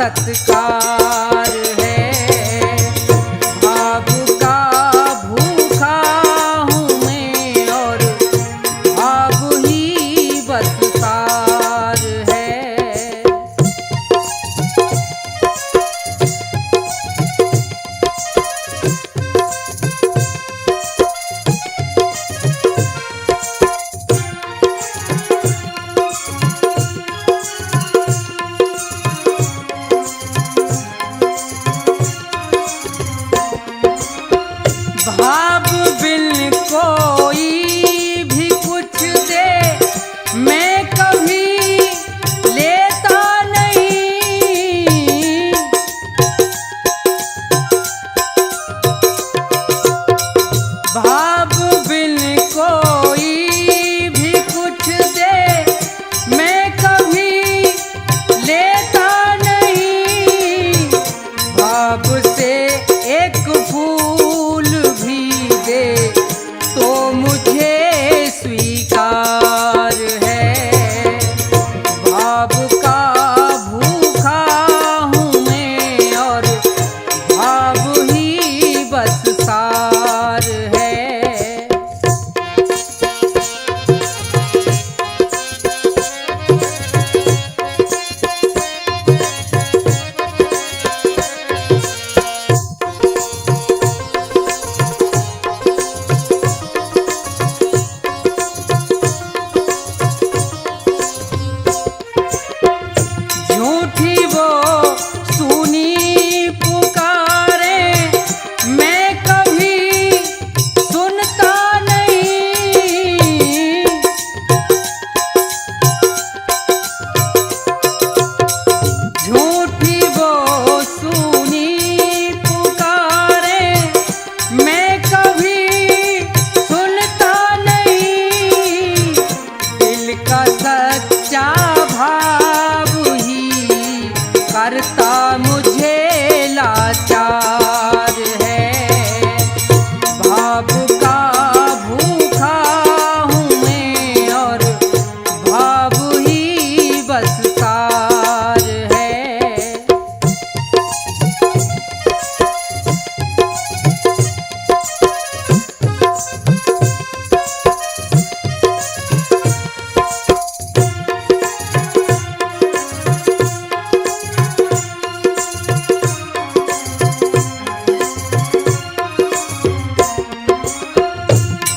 सत्कार है। भाव का भूखा हूँ मैं और भाव ही बस सार है। भाव बिन कोई भी कुछ दे मैं कभी लेता नहीं। भाव बिन कोई भी कुछ दे मैं कभी लेता नहीं। भाव से एक फूल भी दे तो मुझे स्वीकार है। भाव का भूखा हूँ मैं और भाव ही बस सार है। झूठी वो सुनी पुकारे मैं कभी सुनता नहीं। झूठी वो सुनी पुकारे मैं कभी सुनता नहीं। दिल का सच्चा भाव ही करता मुझे लाचार है। भाव का भूखा हूँ मैं और भाव ही बस सार है।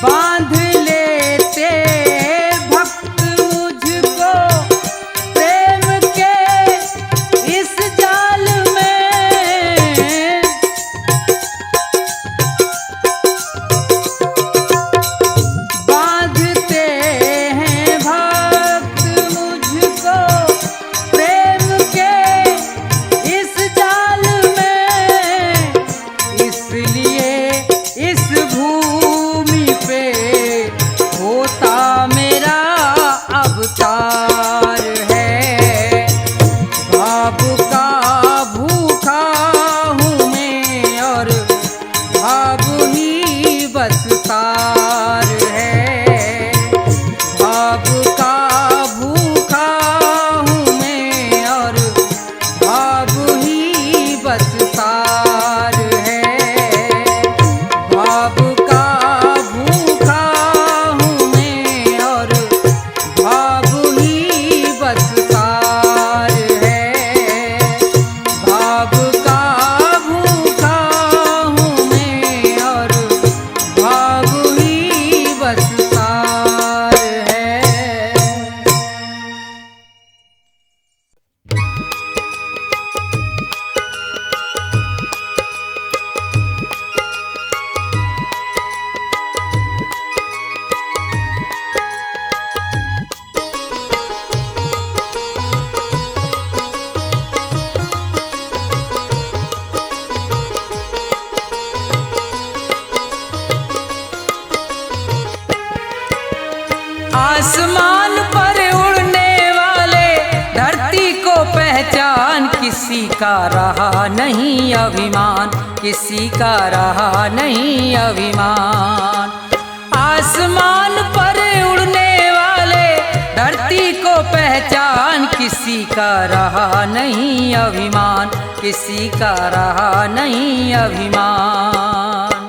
बांध लेते भक्त मुझको प्रेम के इस जाल में। बांधते हैं भक्त मुझको प्रेम के इस जाल में। इसलिए इस भूमि पे होता मेरा अवतार है। भाव का भूखा हूँ मैं और भाव ही बस सार है। भाव का भूखा हूँ मैं और भाव ही बस सार है। भाव का भूखा हूँ मैं और भाव ही बस सार है। भाव का भूखा हूँ मैं और भाव ही बस सार है। आसमान पर उड़ने वाले धरती को पहचान किसी का रहा नहीं अभिमान। किसी का रहा नहीं अभिमान। आसमान पर उड़ने वाले धरती को पहचान, किसी का रहा नहीं अभिमान, किसी का रहा नहीं अभिमान।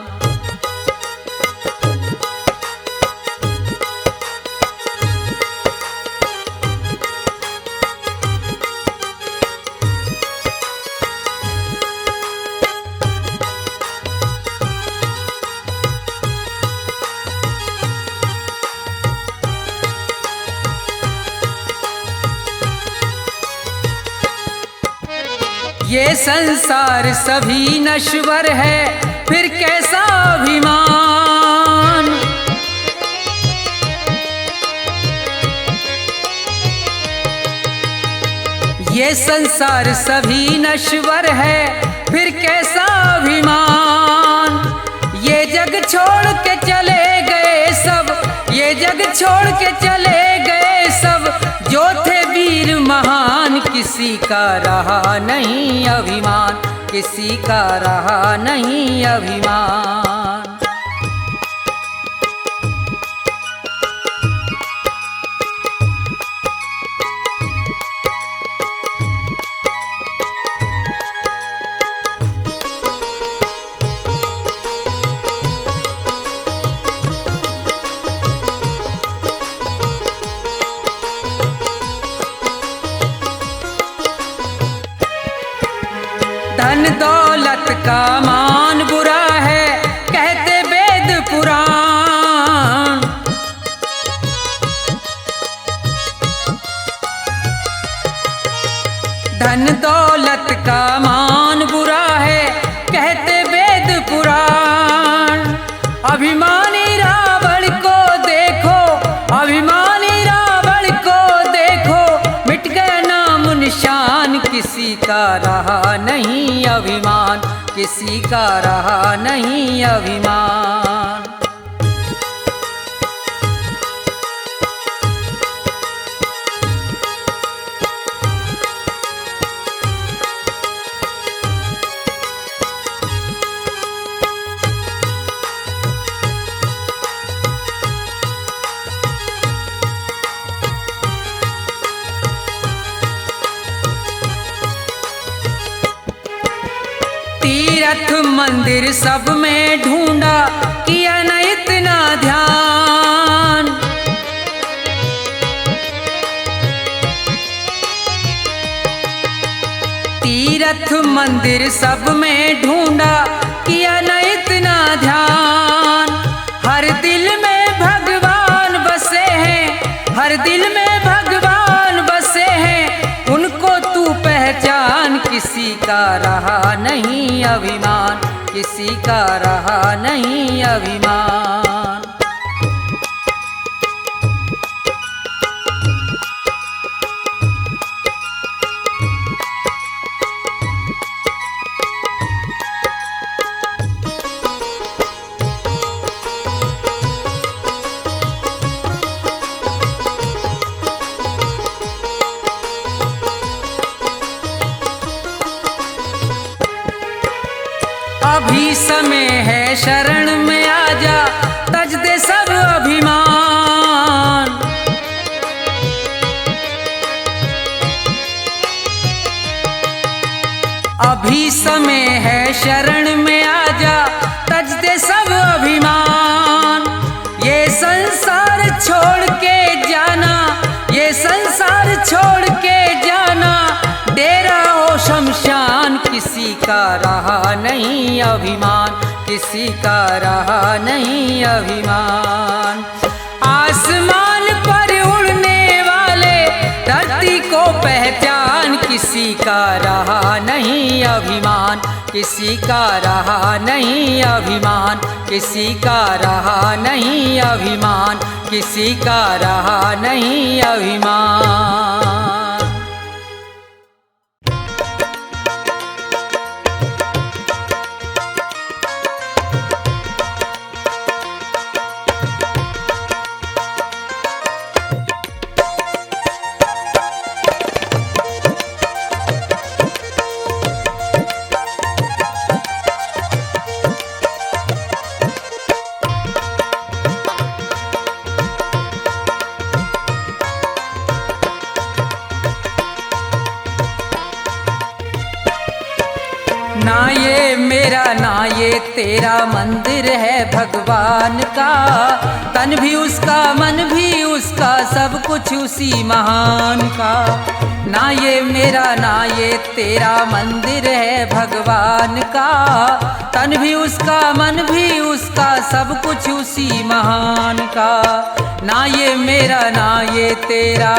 ये संसार सभी नश्वर है, फिर कैसा अभिमान। ये संसार सभी नश्वर है, फिर कैसा अभिमान। ये जग छोड़ के चले गए सब, ये जग छोड़ के चले गए सब, जो थे वीर महान, किसी का रहा नहीं अभिमान, किसी का रहा नहीं अभिमान। धन दौलत का मान बुरा है, कहते वेद पुराण। धन दौलत का मान बुरा है, कहते वेद पुराण। अभिमानी रावण को देखो, अभिमानी रावण को देखो, मिट गया नाम निशान, किसी का रहा नहीं अभिमान, किसी का रहा नहीं अभिमान। तीर्थ मंदिर सब में ढूंढा, किया न इतना ध्यान। तीर्थ मंदिर सब में ढूंढा, किया न इतना ध्यान। हर दिल में भगवान बसे हैं, हर दिल में भगवान बसे हैं, उनको तू पहचान, किसी का रहा नहीं अभिमान, किसी का रहा नहीं अभिमान। अभी समय है शरण में आजा, तज दे सब अभिमान। अभी समय है शरण में आजा, तज दे सब अभिमान। ये संसार छोड़ के जाना, ये संसार छोड़ के जाना, डेरा हो शमशान, किसी का रहा नहीं अभिमान, किसी का रहा नहीं अभिमान। आसमान पर उड़ने वाले धरती को पहचान, किसी का रहा नहीं अभिमान, किसी का रहा नहीं अभिमान, किसी का रहा नहीं अभिमान, किसी का रहा नहीं अभिमान। ये तेरा मंदिर है भगवान का, तन भी उसका मन भी उसका सब कुछ उसी महान का। ना ये मेरा ना ये तेरा मंदिर है भगवान का, तन भी उसका मन भी उसका सब कुछ उसी महान का। ना ये मेरा ना ये तेरा।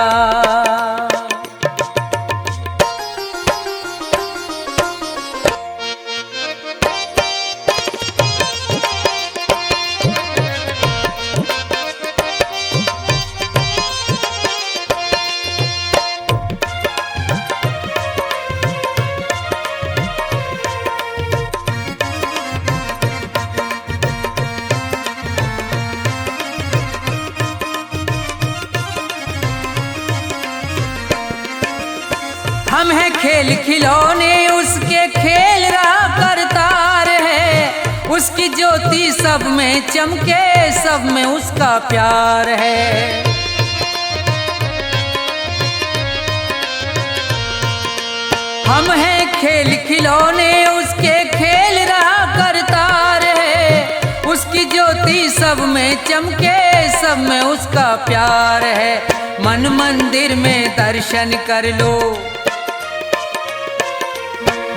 हम हैं खेल खिलौने उसके खेल रहा करतार है, उसकी ज्योति सब में चमके सब में उसका प्यार है। हम हैं खेल खिलौने उसके खेल रहा करतार है, उसकी ज्योति सब में चमके सब में उसका प्यार है। मन मंदिर में दर्शन कर लो,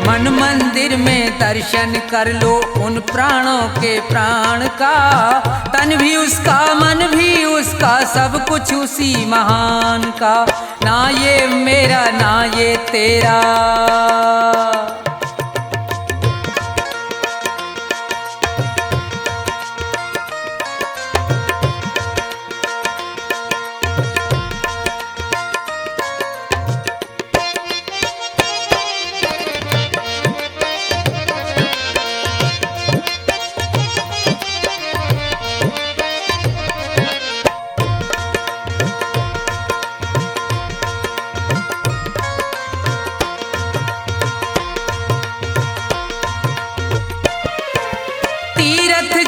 मन मंदिर में दर्शन कर लो उन प्राणों के प्राण का, तन भी उसका मन भी उसका सब कुछ उसी महान का। ना ये मेरा ना ये तेरा।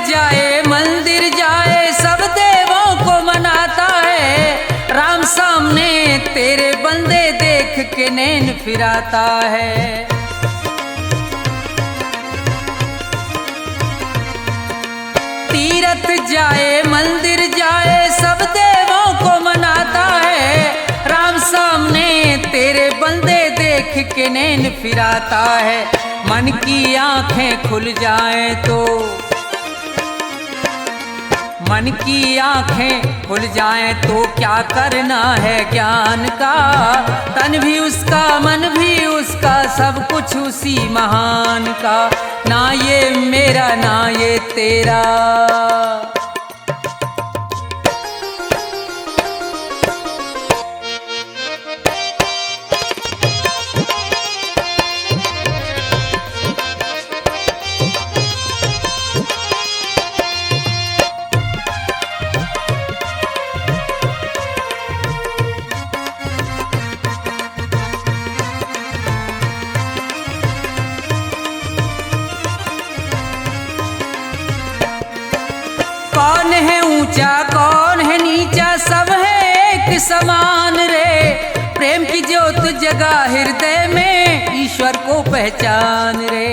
जाए मंदिर जाए सब देवों को मनाता है, राम सामने तेरे बंदे देख के नैन फिराता है। तीरथ जाए मंदिर जाए सब देवों को मनाता है, राम सामने तेरे बंदे देख के नैन फिराता है। मन की आंखें खुल जाएं तो, मन की आंखें खुल जाएं तो क्या करना है ज्ञान का, तन भी उसका मन भी उसका सब कुछ उसी महान का। ना ये मेरा ना ये तेरा। कौन है ऊंचा कौन है नीचा सब है एक समान रे, प्रेम की ज्योत जगा हृदय में ईश्वर को पहचान रे।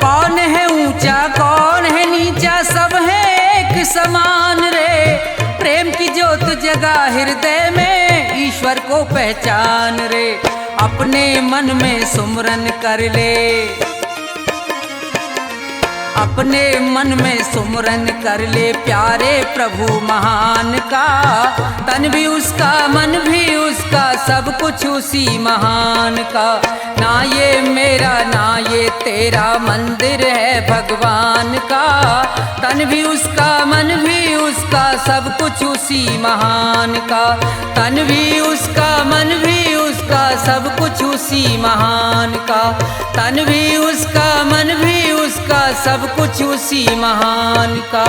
कौन है ऊंचा कौन है नीचा सब है एक समान रे, प्रेम की ज्योत जगा हृदय में ईश्वर को पहचान रे। अपने मन में सुमरन कर ले, अपने मन में सुमरन कर ले प्यारे प्रभु महान का, तन भी उसका मन भी उसका सब कुछ उसी महान का। ना ये मेरा ना ये तेरा मंदिर है भगवान का, तन भी उसका मन भी उसका सब कुछ उसी महान का। तन भी उसका मन भी उसका सब कुछ उसी महान का, तन भी उसका मन भी उसका सब कुछ उसी महान का।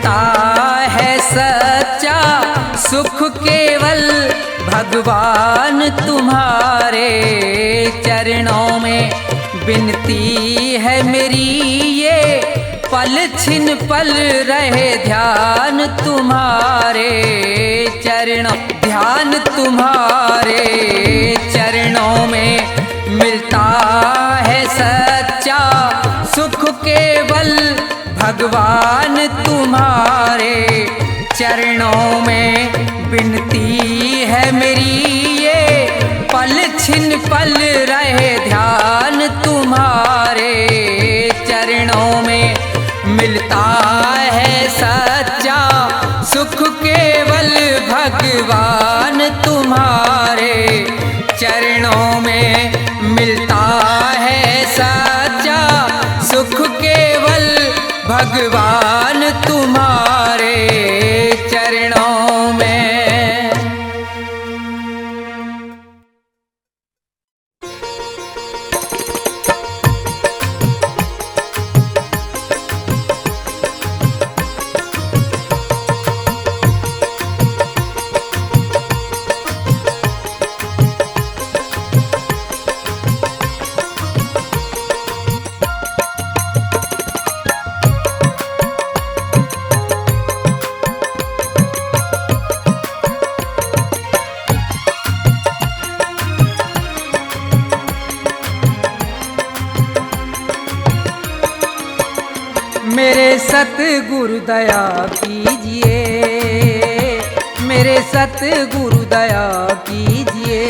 मिलता है सच्चा सुख केवल भगवान तुम्हारे चरणों में। विनती है मेरी ये पल छिन पल रहे ध्यान तुम्हारे चरणों, ध्यान तुम्हारे चरणों में। मिलता है सच्चा सुख केवल भगवान तुम्हारे चरणों में। विनती है मेरी ये पल छिन पल रहे ध्यान तुम्हारे चरणों में। मिलता है सच्चा सुख केवल भगवान तुम्हारे चरणों में। मिलता है सच्चा सुख केवल भगवान तुम्हारे चरणों में। मेरे सतगुरु दया कीजिए, मेरे सतगुरु दया कीजिए,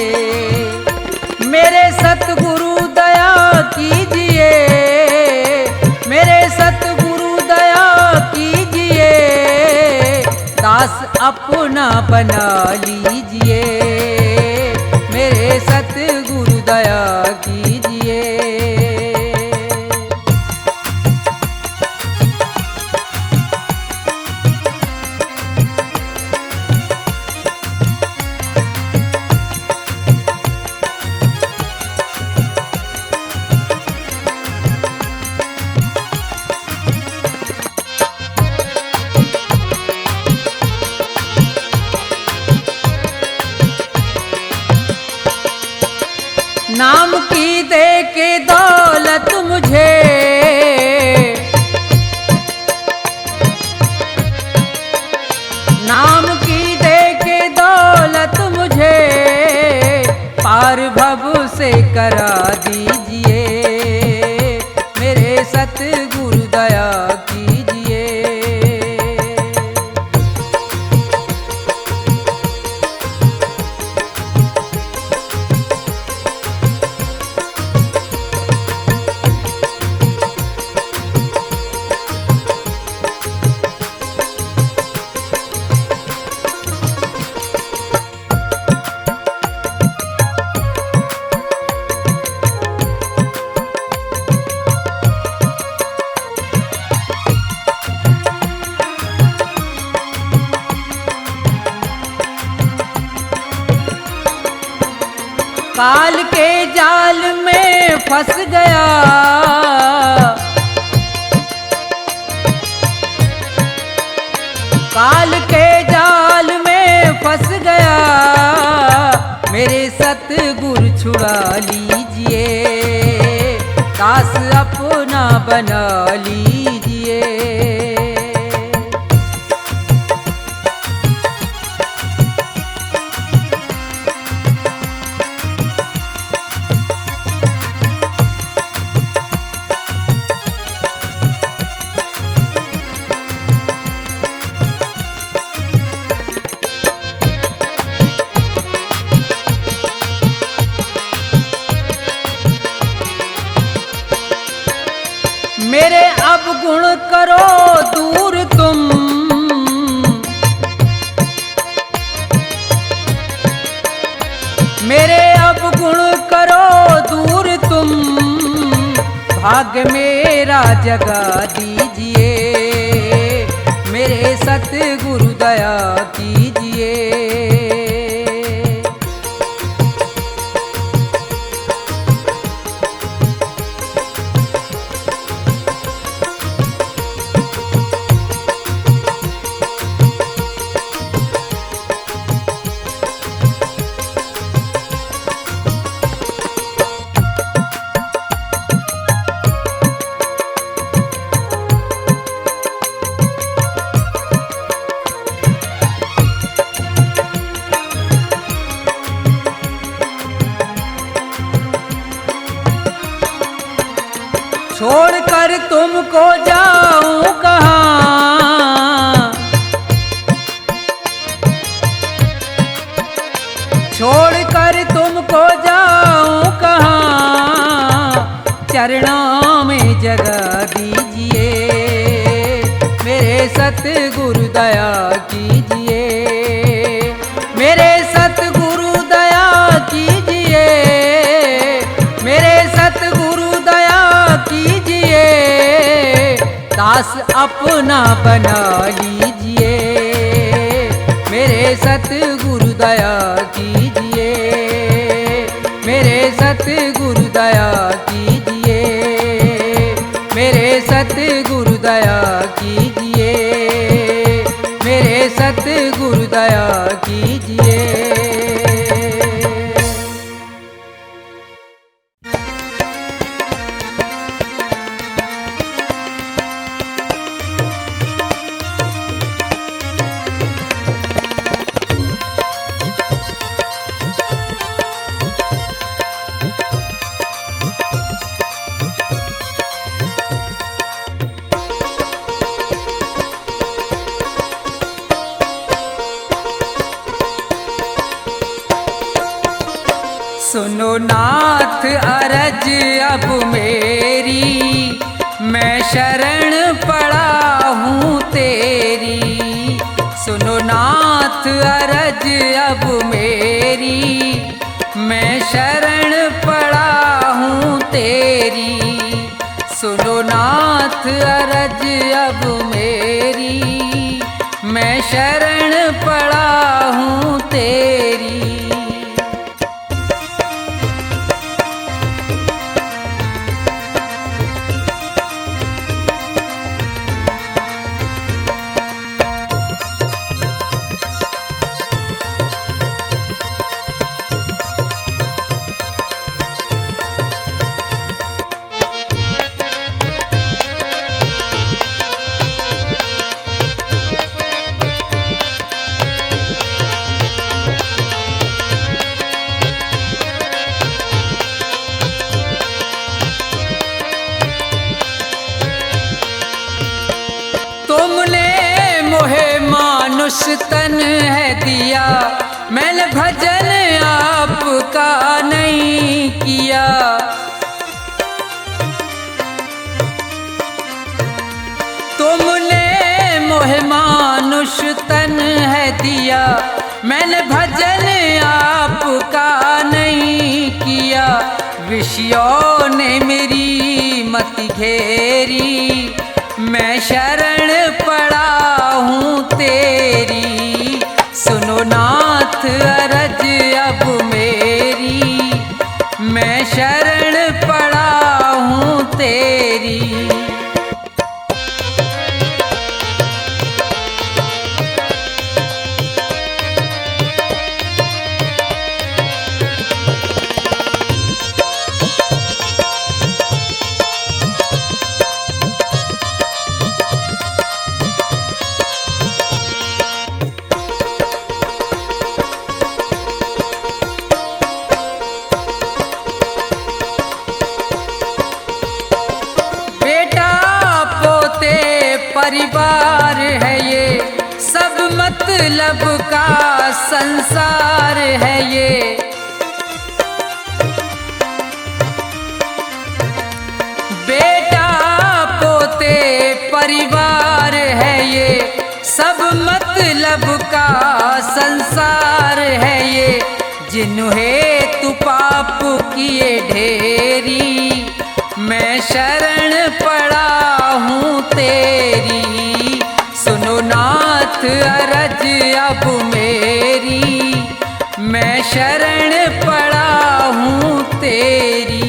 मेरे सतगुरु दया कीजिए, मेरे सतगुरु दया कीजिए। दास अपना बना लीजिए, मेरे सतगुरु दया कीजिए। नाम की दे के दौलत मुझे, नाम की दे के दौलत मुझे पार भव से करा दीजिए, मेरे सतगुरु दया कीजिए। काल के जाल में फंस गया, काल के जाल में फंस गया। मेरे सतगुरु छुड़ा लीजिए, दास अपना बना लीजिए। मेरे अवगुण करो दूर तुम, मेरे अवगुण करो दूर तुम। भाग्य मेरा जगा दीजिए, मेरे सतगुरु दया कीजिए। छोड़कर तुमको जाऊं कहाँ, छोड़कर तुमको जाऊं कहाँ, चरणों में जगह दीजिए, मेरे सतगुरु दया कीजिए, मेरे सतगुरु दया कीजिए, मेरे सतगुरु दया कीजिए, दास अपना बना लीजिए, मेरे सतगुरु दया कीजिए, मेरे सतगुरु दया कीजिए, मेरे सतगुरु दया कीजिए, मेरे सतगुरु दया कीजिए। सुनो नाथ अरज अब मेरी, मैं शरण पड़ा हूँ तेरी। सुनो नाथ अरज अब मेरी, मैं शरण पड़ा हूँ तेरी। सुनो नाथ अरज अब मेरी, मैं शरण पड़ा हूँ तेरी। मानुष तन है दिया, मैंने भजन आपका नहीं किया। तुमने मोहे मानुष तन है दिया, मैंने भजन आपका नहीं किया। विषयों ने मेरी मत घेरी, मैं शरण पड़ा हूँ तेरी। सुनो नाथ अरज अब मेरी, मैं शरण पड़ा हूँ तेरी। परिवार है ये, सब मतलब का संसार है ये। बेटा पोते परिवार है ये, सब मतलब का संसार है ये। जिन्हें तू पाप किए ढेरी, मैं शरण पड़ा हूँ तेरी। सुनो नाथ अरज अब मेरी, मैं शरण पड़ा हूँ तेरी।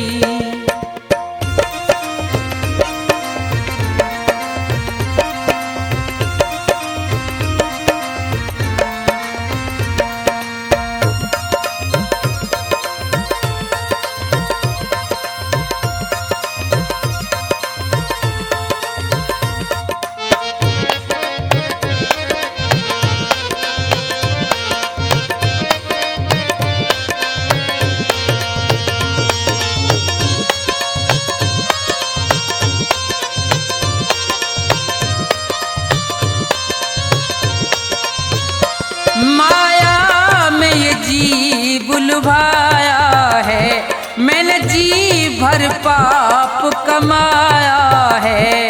लुभाया है, मैंने जी भर पाप कमाया है।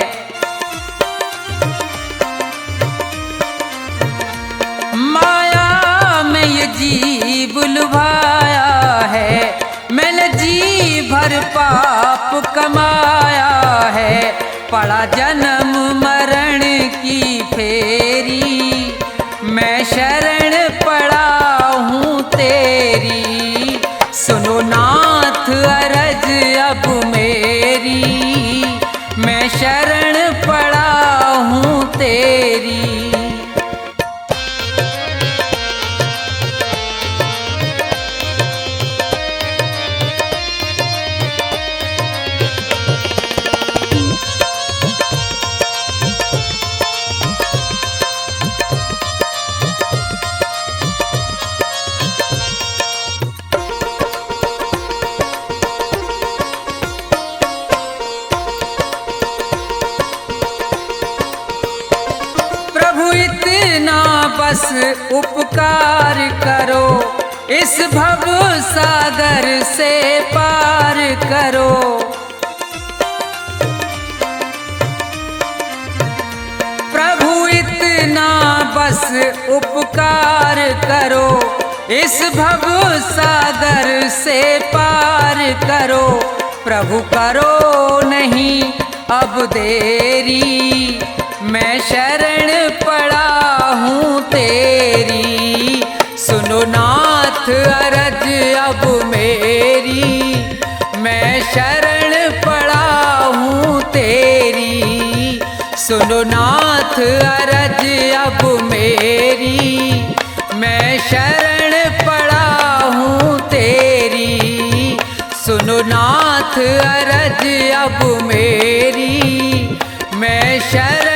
माया में ये जीव लुभाया है, मैंने जी भर पाप कमाया है। पड़ा जन्म मरण की फेरी, मैं शरण पड़ा हूँ तेरी। सुनो नाथ अरज अब मेरी, मैं शरण पड़ा हूँ तेरी। इतना बस उपकार करो, इस भव सागर से पार करो। प्रभु इतना बस उपकार करो, इस भव सागर से पार करो। प्रभु करो नहीं अब देरी, मैं शरण पड़ा हूँ तेरी। सुनो नाथ अरज अब मेरी, मैं शरण पड़ा हूँ तेरी। सुनो नाथ अरज अब मेरी, मैं शरण पड़ा हूँ तेरी। सुनो नाथ अरज अब मेरी, मैं शरण